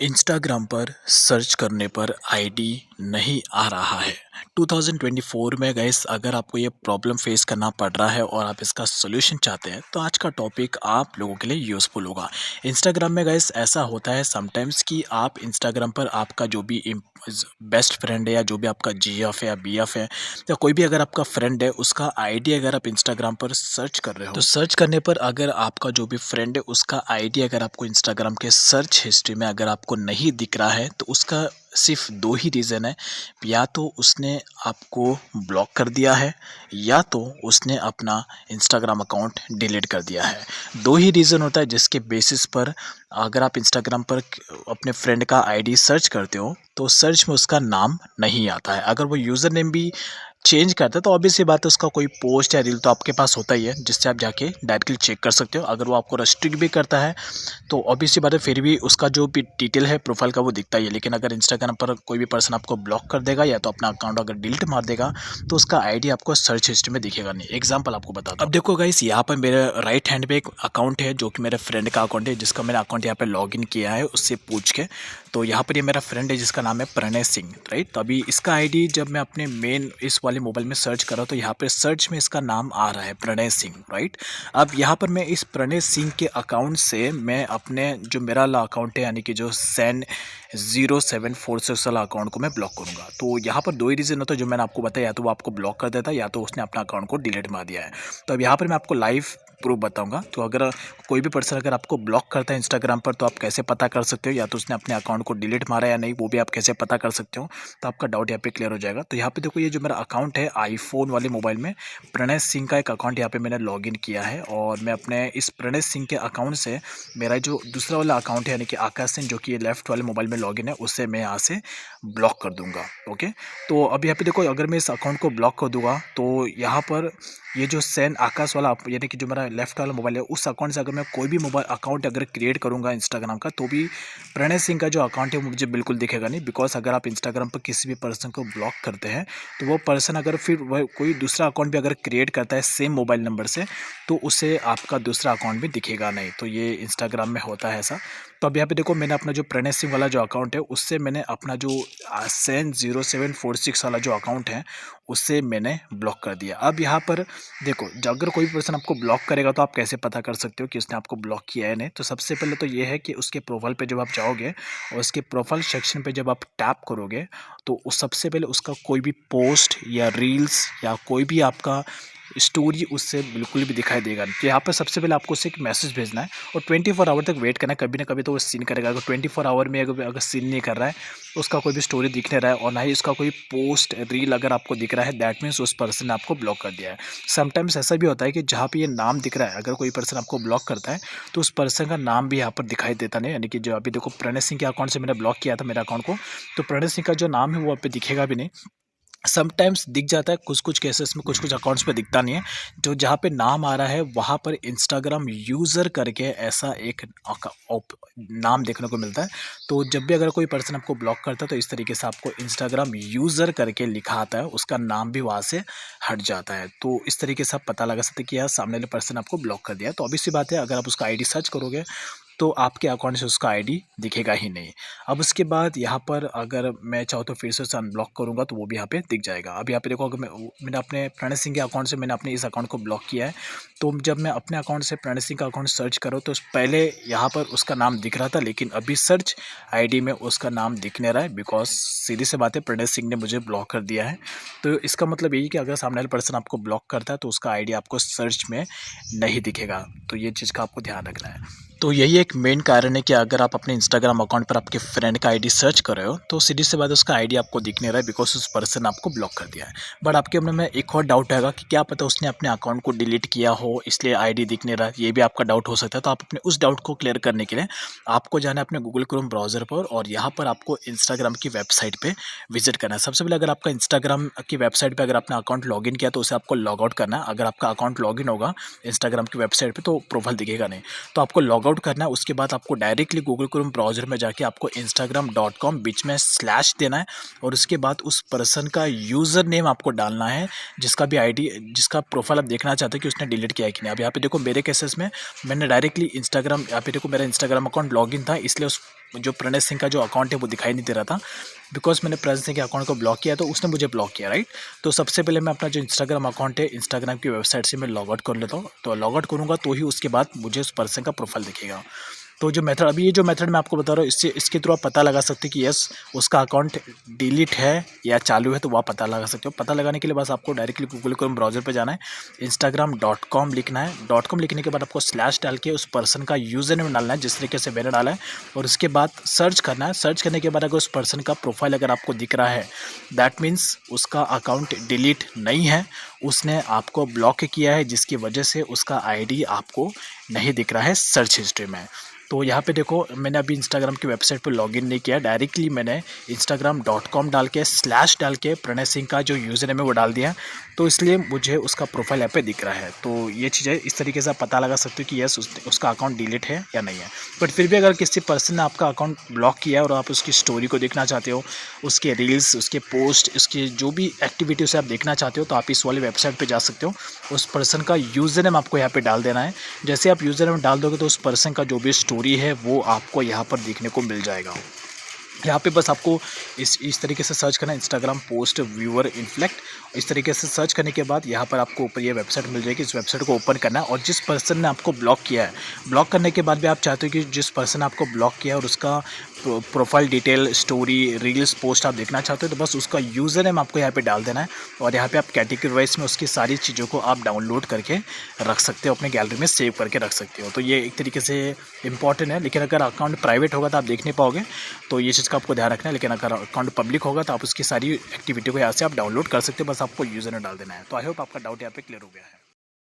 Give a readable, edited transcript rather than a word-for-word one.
Instagram पर search करने पर आईडी नहीं आ रहा है। 2024 में गाइस अगर आपको ये प्रॉब्लम फेस करना पड़ रहा है और आप इसका सॉल्यूशन चाहते हैं तो आज का टॉपिक आप लोगों के लिए यूज़फुल होगा। इंस्टाग्राम में गाइस ऐसा होता है समटाइम्स कि आप इंस्टाग्राम पर आपका जो भी बेस्ट फ्रेंड है या जो भी आपका जीएफ है या बीएफ है या कोई भी अगर आपका फ्रेंड है उसका आईडी अगर आप इंस्टाग्राम पर सर्च कर रहे हो तो सर्च करने पर अगर आपका जो भी फ्रेंड है उसका आईडी अगर आपको इंस्टाग्राम के सर्च हिस्ट्री में अगर आपको नहीं दिख रहा है तो उसका सिर्फ दो ही रीज़न है। या तो उसने आपको ब्लॉक कर दिया है या तो उसने अपना इंस्टाग्राम अकाउंट डिलीट कर दिया है। दो ही रीज़न होता है जिसके बेसिस पर अगर आप इंस्टाग्राम पर अपने फ्रेंड का आईडी सर्च करते हो तो सर्च में उसका नाम नहीं आता है। अगर वो यूज़र नेम भी चेंज करता है तो ऑब्वियस सी बात है उसका कोई पोस्ट या रील तो आपके पास होता ही है जिससे आप जाके डायरेक्टली चेक कर सकते हो। अगर वो आपको रेस्ट्रिक्ट भी करता है तो ऑब्वियस सी बात है फिर भी उसका जो भी डिटेल है प्रोफाइल का वो दिखता ही है। लेकिन अगर इंस्टाग्राम पर कोई भी पर्सन आपको ब्लॉक कर देगा या तो अपना अकाउंट अगर डिलीट मार देगा तो उसका आईडी आपको सर्च हिस्ट्री में दिखेगा नहीं। एग्जाम्पल आपको बताता हूँ। अब देखो गाइस यहाँ पर मेरे राइट हैंड पे एक अकाउंट है जो कि मेरे फ्रेंड का अकाउंट है जिसका मैंने अकाउंट यहाँ पे लॉग इन किया है उससे पूछ के। तो यहाँ पर ये मेरा फ्रेंड है जिसका नाम है प्रणय सिंह, राइट। तो अभी इसका आईडी जब मैं अपने मेन इस वाले मोबाइल में सर्च करा तो यहाँ पे सर्च में इसका नाम आ रहा है प्रणय सिंह, राइट। अब यहाँ पर मैं इस प्रणय सिंह के अकाउंट से मैं अपने जो मेरा वाला अकाउंट है यानी कि जो सैन 0746 वाला अकाउंट को मैं ब्लॉक करूँगा। तो यहाँ पर दो ही रीज़न होता है जो मैंने आपको बताया, या तो वो आपको ब्लॉक कर देता है या तो उसने अपना अकाउंट को डिलीट मार दिया है। तो अब यहाँ पर मैं आपको लाइव प्रूफ बताऊंगा। तो अगर कोई भी पर्सन अगर आपको ब्लॉक करता है इंस्टाग्राम पर तो आप कैसे पता कर सकते हो या तो उसने अपने अकाउंट को डिलीट मारा या नहीं वो भी आप कैसे पता कर सकते हो। तो आपका डाउट यहाँ पे क्लियर हो जाएगा। तो यहाँ पे देखो ये जो मेरा अकाउंट है आईफोन वाले मोबाइल में प्रणय सिंह का एक अकाउंट यहाँ पे मैंने लॉगिन किया है और मैं अपने इस प्रणय सिंह के अकाउंट से मेरा जो दूसरा वाला अकाउंट है यानी कि आकाश सिंह जो कि ये लेफ्ट वाले मोबाइल में लॉगिन है उससे मैं यहाँ से ब्लॉक कर दूंगा। ओके, तो अब यहाँ पे देखो अगर मैं इस अकाउंट को ब्लॉक कर दूंगा तो यहाँ पर ये जो सैन आकाश वाला यानी कि जो मेरा लेफ्ट वाला मोबाइल है उस अकाउंट से अगर मैं कोई भी मोबाइल अकाउंट अगर क्रिएट करूंगा इंस्टाग्राम का तो भी प्रणय सिंह का जो अकाउंट है वो मुझे बिल्कुल दिखेगा नहीं। बिकॉज अगर आप इंस्टाग्राम पर किसी भी पर्सन को ब्लॉक करते हैं तो वो पर्सन अगर फिर वह कोई दूसरा अकाउंट भी अगर क्रिएट करता है सेम मोबाइल नंबर से तो उसे आपका दूसरा अकाउंट भी दिखेगा नहीं। तो ये इंस्टाग्राम में होता है ऐसा। तो अब यहाँ पे देखो मैंने अपना जो प्रणय सिंह वाला जो अकाउंट है उससे मैंने अपना जो सैन 0746 वाला जो अकाउंट है उससे मैंने ब्लॉक कर दिया। अब यहाँ पर देखो अगर कोई पर्सन आपको ब्लॉक करेगा तो आप कैसे पता कर सकते हो कि उसने आपको ब्लॉक किया है नहीं। तो सबसे पहले तो ये है कि उसके प्रोफाइल पे जब आप जाओगे और उसके प्रोफाइल सेक्शन पे जब आप टैप करोगे तो उस सबसे पहले उसका कोई भी पोस्ट या रील्स या कोई भी आपका स्टोरी उससे बिल्कुल भी दिखाई देगा नहीं। तो यहाँ पर सबसे पहले आपको उससे एक मैसेज भेजना है और 24 आवर तक वेट करना है। कभी ना कभी तो वो सीन करेगा। अगर 24 आवर में अगर सीन नहीं कर रहा है उसका कोई भी स्टोरी दिख नहीं रहा है और ना ही उसका कोई पोस्ट रील अगर आपको दिख रहा है दैट मीन्स उस पर्सन ने आपको ब्लॉक कर दिया है। समटाइम्स ऐसा भी होता है कि जहाँ पे ये नाम दिख रहा है अगर कोई पर्सन आपको ब्लॉक करता है तो उस पर्सन का नाम भी यहाँ पर दिखाई देता नहीं। यानी कि जो अभी देखो प्रणय सिंह के अकाउंट से मैंने ब्लॉक किया था मेरे अकाउंट को तो प्रणय सिंह का जो नाम है वो आप पे दिखेगा भी नहीं। समटाइम्स दिख जाता है कुछ कुछ केसेस में, कुछ कुछ अकाउंट्स पे दिखता नहीं है। जो जहाँ पे नाम आ रहा है वहाँ पर इंस्टाग्राम यूज़र करके ऐसा एक नाम देखने को मिलता है। तो जब भी अगर कोई पर्सन आपको ब्लॉक करता है तो इस तरीके से आपको इंस्टाग्राम यूज़र करके लिखा आता है, उसका नाम भी वहाँ से हट जाता है। तो इस तरीके से आप पता लगा सकते हैं कि यार सामने वाले पर्सन आपको ब्लॉक कर दिया। तो obvious सी बात है अगर आप उसका आईडी सर्च करोगे तो आपके अकाउंट से उसका आईडी दिखेगा ही नहीं। अब उसके बाद यहाँ पर अगर मैं चाहूँ तो फिर से उसे अनब्लॉक करूँगा तो वो भी यहाँ पे दिख जाएगा। अब यहाँ पे देखो अगर मैंने अपने प्रणय सिंह के अकाउंट से मैंने अपने इस अकाउंट को ब्लॉक किया है तो जब मैं अपने अकाउंट से प्रणय सिंह का अकाउंट सर्च करूँ तो पहले यहाँ पर उसका नाम दिख रहा था लेकिन अभी सर्च आईडी में उसका नाम दिख नहीं रहा है। बिकॉज सीधी सी बात है प्रणय सिंह ने मुझे ब्लॉक कर दिया है। तो इसका मतलब यही कि अगर सामने वाला पर्सन आपको ब्लॉक करता है तो उसका आईडी आपको सर्च में नहीं दिखेगा। तो ये चीज़ का आपको ध्यान रखना है। तो यही एक मेन कारण है कि अगर आप अपने इंस्टाग्राम अकाउंट पर आपके फ्रेंड का आईडी सर्च कर रहे हो तो सीधी सी बात उसका आईडी आपको दिख नहीं रहा है बिकॉज उस पर्सन आपको ब्लॉक कर दिया है। बट आपके मन में एक और डाउट आएगा कि क्या पता उसने अपने अकाउंट को डिलीट किया हो इसलिए आईडी दिख नहीं रहा है। ये भी आपका डाउट हो सकता है। तो आप अपने उस डाउट को क्लियर करने के लिए आपको जाना है अपने गूगल क्रोम ब्राउज़र पर और यहाँ पर आपको इंस्टाग्राम की वेबसाइट पर विजिट करना है। सबसे पहले अगर आपका इंस्टाग्राम की वेबसाइट पर अगर अपना अकाउंट लॉग इन किया तो उसे आपको लॉग आउट करना है। अगर आपका अकाउंट लॉग इन होगा इंस्टाग्राम की वेबसाइट पर तो प्रोफाइल दिखेगा नहीं। तो आपको लॉग आउट करना है। उसके बाद आपको डायरेक्टली गूगल क्रोम ब्राउज़र में जाके आपको instagram.com बीच में स्लैश देना है और उसके बाद उस पर्सन का यूज़र नेम आपको डालना है जिसका भी आईडी जिसका प्रोफाइल आप देखना चाहते हैं कि उसने डिलीट किया है कि नहीं। अब यहाँ पे देखो मेरे केसेस में मैंने डायरेक्टली इंस्टाग्राम यहाँ पे देखो मेरा इंस्टाग्राम अकाउंट लॉगिन था इसलिए उस जो प्रणय सिंह का जो अकाउंट है वो दिखाई नहीं दे रहा था, बिकॉज मैंने प्रणय सिंह के अकाउंट को ब्लॉक किया तो उसने मुझे ब्लॉक किया, राइट। तो सबसे पहले मैं अपना जो इंस्टाग्राम अकाउंट है, इंस्टाग्राम की वेबसाइट से मैं लॉग आउट कर लेता हूँ। तो लॉग आउट करूँगा तो ही उसके बाद मुझे उस पर्सन का प्रोफाइल दिखेगा। तो जो मेथड, अभी ये जो मेथड मैं आपको बता रहा हूँ, इसके थ्रू आप पता लगा सकते हैं कि यस उसका अकाउंट डिलीट है या चालू है, तो वह पता लगा सकते हो। पता लगाने के लिए बस आपको डायरेक्टली गूगल क्रोम ब्राउजर पे जाना है, instagram.com लिखना है। .com लिखने के बाद आपको स्लैश डाल के उस पर्सन का यूज़र नेम डालना है जिस तरीके से मैंने डाला है, और उसके बाद सर्च करना है। सर्च करने के बाद अगर उस पर्सन का प्रोफाइल अगर आपको दिख रहा है, दैट मीन्स उसका अकाउंट डिलीट नहीं है, उसने आपको ब्लॉक किया है, जिसकी वजह से उसका आईडी आपको नहीं दिख रहा है सर्च हिस्ट्री में। तो यहाँ पे देखो, मैंने अभी इंस्टाग्राम की वेबसाइट पर लॉगिन नहीं किया, डायरेक्टली मैंने instagram.com डाल के स्लैश डाल के प्रणय सिंह का जो यूज़र नेम है वो डाल दिया, तो इसलिए मुझे उसका प्रोफाइल यहाँ पे दिख रहा है। तो ये चीज़ें इस तरीके से आप पता लगा सकते हो कि यस उसका अकाउंट डिलीट है या नहीं है। बट फिर भी अगर किसी पर्सन ने आपका अकाउंट ब्लॉक किया है और आप उसकी स्टोरी को देखना चाहते हो, उसके रील्स, उसके पोस्ट, उसकी जो भी एक्टिविटी उसे आप देखना चाहते हो, तो आप इस वाली वेबसाइट पर जा सकते हो। उस पर्सन का यूज़र नेम आपको यहाँ पे डाल देना है। जैसे आप यूज़र नेम डाल दोगे तो उस पर्सन का जो भी स्टोरी है वो आपको यहाँ पर देखने को मिल जाएगा। यहाँ पे बस आपको इस तरीके से सर्च करना है, इंस्टाग्राम पोस्ट व्यूअर इन्फ्लेक्ट। इस तरीके से सर्च करने के बाद यहाँ पर आपको ऊपर ये वेबसाइट मिल जाएगी। इस वेबसाइट को ओपन करना है, और जिस पर्सन ने आपको ब्लॉक किया है, ब्लॉक करने के बाद भी आप चाहते हो कि जिस पर्सन ने आपको ब्लॉक किया है और उसका profile detail, story, reels, post आप देखना चाहते हो, तो बस उसका यूज़र नेम आपको यहाँ पे डाल देना है, और यहाँ पे आप कैटेगरी वाइज में उसकी सारी चीज़ों को आप डाउनलोड करके रख सकते हो, अपने गैलरी में सेव करके रख सकते हो। तो ये एक तरीके से इंपॉर्टेंट है, लेकिन अगर अकाउंट प्राइवेट होगा तो आप देख नहीं पाओगे, तो ये चीज़ का आपको ध्यान रखना है। लेकिन अगर अकाउंट पब्लिक होगा तो आप उसकी सारी एक्टिविटी को यहाँ से आप डाउनलोड कर सकते हो, बस आपको यूज़र नेम डाल देना है। तो आई होप आपका डाउट यहाँ पे क्लियर हो गया है।